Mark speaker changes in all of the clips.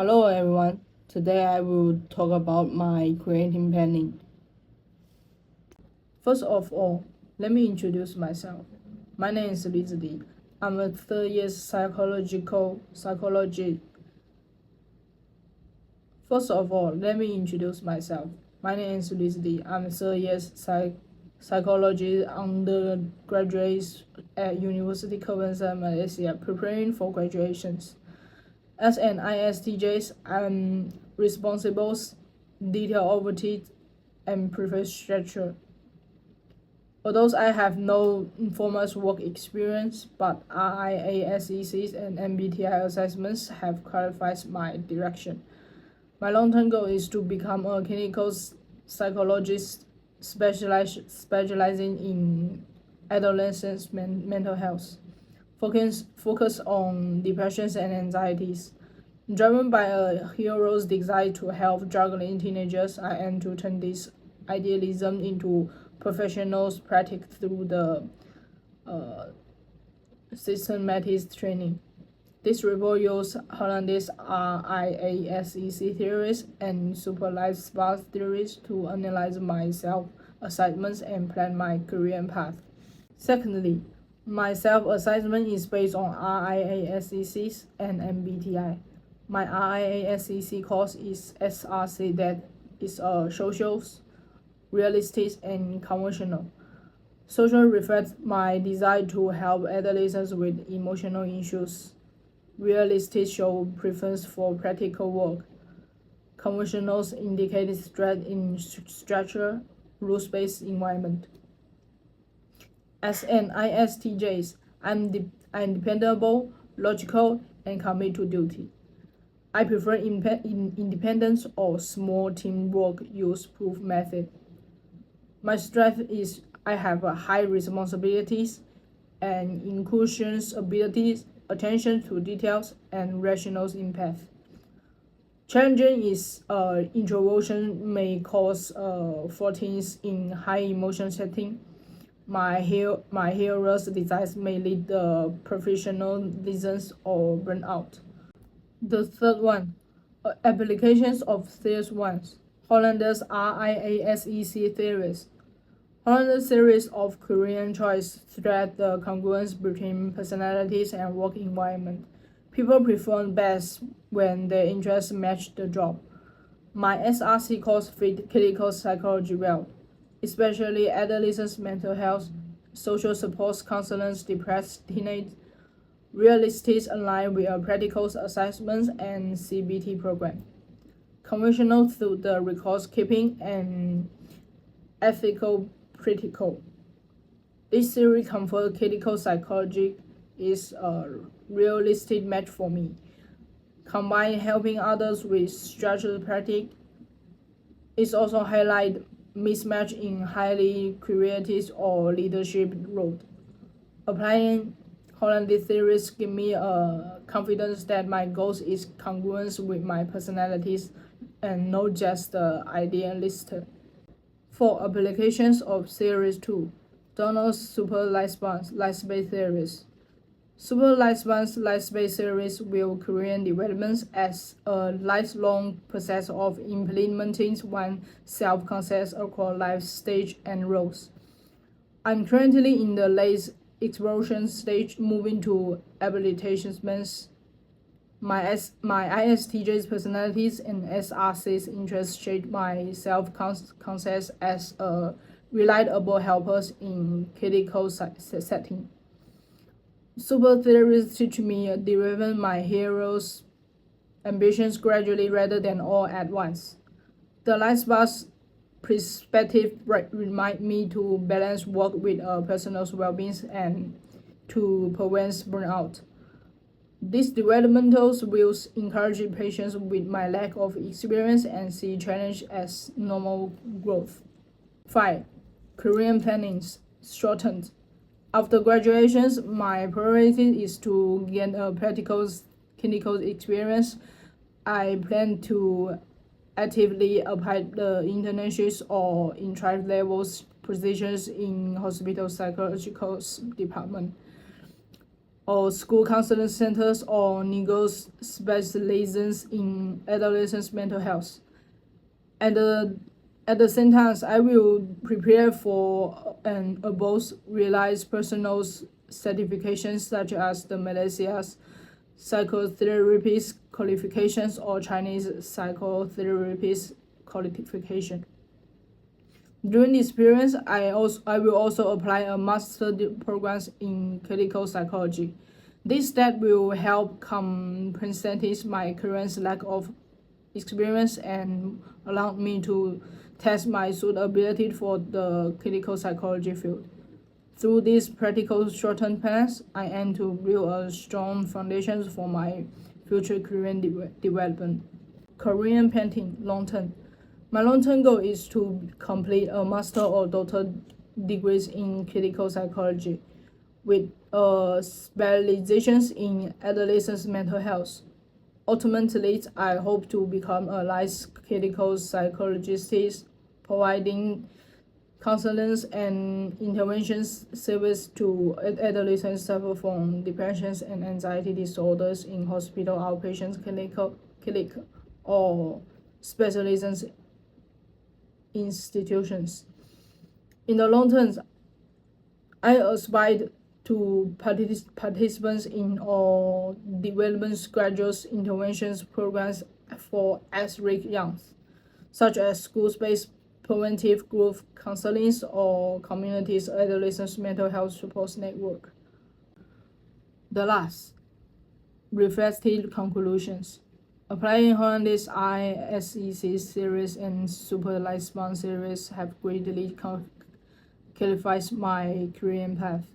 Speaker 1: Hello everyone, today I will talk about my creative planning. First of all, let me introduce myself. My name is LYU ZIDI. I'm a third-year psychology. First of all, let me introduce myself. My name is LYU ZIDI. I'm a third-year psychology undergraduate at University Kansas, Malaysia, preparing for graduations. As an ISTJ, I'm responsible, detail-oriented, and prefer structure. Although I have no formal work experience, but RIASECs and MBTI assessments have clarified my direction. My long-term goal is to become a clinical psychologist specializing in adolescents' mental health. Focus on depressions and anxieties. Driven by a hero's desire to help struggling teenagers, I aim to turn this idealism into professional practice through the systematic training. This report uses Hollandaise RIASEC theories and supervised sparse theories to analyze my self-assessments and plan my career path. Secondly, my self-assessment is based on RIASECs and MBTI. My RIASEC course is SRC, that is social, realistic, and conventional. Social reflects my desire to help adolescents with emotional issues. Realistic show preference for practical work. Conventionals indicate strength in structure, rules-based environment. As an ISTJ, I'm dependable, logical, and committed to duty. I prefer independence or small teamwork use-proof method. My strength is I have high responsibilities and inclusions abilities, attention to details, and rational impact. Challenging is introversion may cause faultiness in high emotion setting. My hero's desires may lead to professionalism or burnout. The third one, applications of theories 1. Hollandaise RIASEC theories. Hollandaise series of Korean choice thread the congruence between personalities and work environment. People perform best when their interests match the job. My SRC course fit clinical psychology well, especially adolescents' mental health, social support counselors, depressed teenagers. Realistic align with a practical assessments and CBT program. Conventional through the record keeping and ethical critical. This theory confirms clinical psychology is a realistic match for me. Combine helping others with structured practice. It also highlight mismatch in highly creative or leadership roles. Applying Hollandaise theories give me a confidence that my goals is congruent with my personalities and not just the idealist. For applications of Series 2, Donald's Super Light-Based Theories. Super Light-Based Theories will Korean developments as a lifelong process of implementing one self-concept across life stage and roles. I'm currently in the late exploration stage, moving to habilitations. My ISTJ's personalities and SRC's interests shape my self-concept as a reliable helpers in critical setting. Super theories teach me deriving my hero's ambitions gradually rather than all at once. The Lightbus perspective remind me to balance work with personal well-being and to prevent burnout. These developmental will encourage patients with my lack of experience and see challenge as normal growth. 5. Career planning shortened. After graduations, my priority is to gain a practical clinical experience. I plan to actively apply the internships or entry-level positions in hospital psychological department. or school counseling centers or nego specializations in adolescents' mental health. At the same time, I will prepare for and above realize personal certifications such as the Malaysia's psychotherapist qualifications or Chinese psychotherapist qualification. During this period, I will also apply a master programs in clinical psychology. This step will help compensate my current lack of experience and allow me to test my suitability for the clinical psychology field. Through these practical short-term plans, I aim to build a strong foundation for my future career development. Korean painting long-term. My long-term goal is to complete a master or doctor degrees in clinical psychology with specializations in adolescents' mental health. Ultimately, I hope to become a licensed clinical psychologist, providing counseling and interventions service to adolescents suffer from depression and anxiety disorders in hospital outpatient clinic or specialized institutions. In the long term, I aspire to participants in all development graduate interventions programs for at-risk youth, such as school-based preventive group counseling or communities adolescents mental health support network. The last, reflective conclusions. Applying Hollandaise ISEC series and Superlight Bond series have greatly clarified my career path.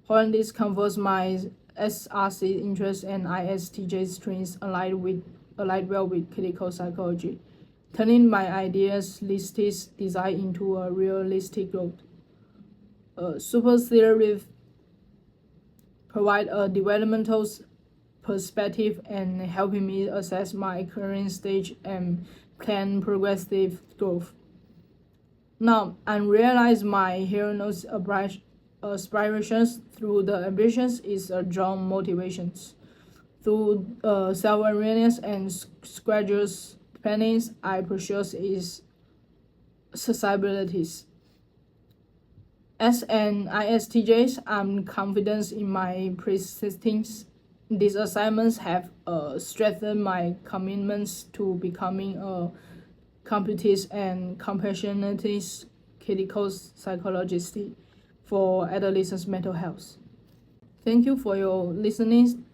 Speaker 1: Hollandaise converts my SRC interests and ISTJ strengths aligned well with clinical psychology, turning my idealistic design into a realistic growth. Super theory provide a developmental perspective and helping me assess my current stage and plan progressive growth. Now, I realize my hero's aspirations through the ambitions is a strong motivations. Through self-awareness and gradual planning, I pursue its accessibilities. As an ISTJ, I'm confident in my persistence. These assignments have strengthened my commitments to becoming a competent and compassionate clinical psychologist for adolescents' mental health. Thank you for your listening.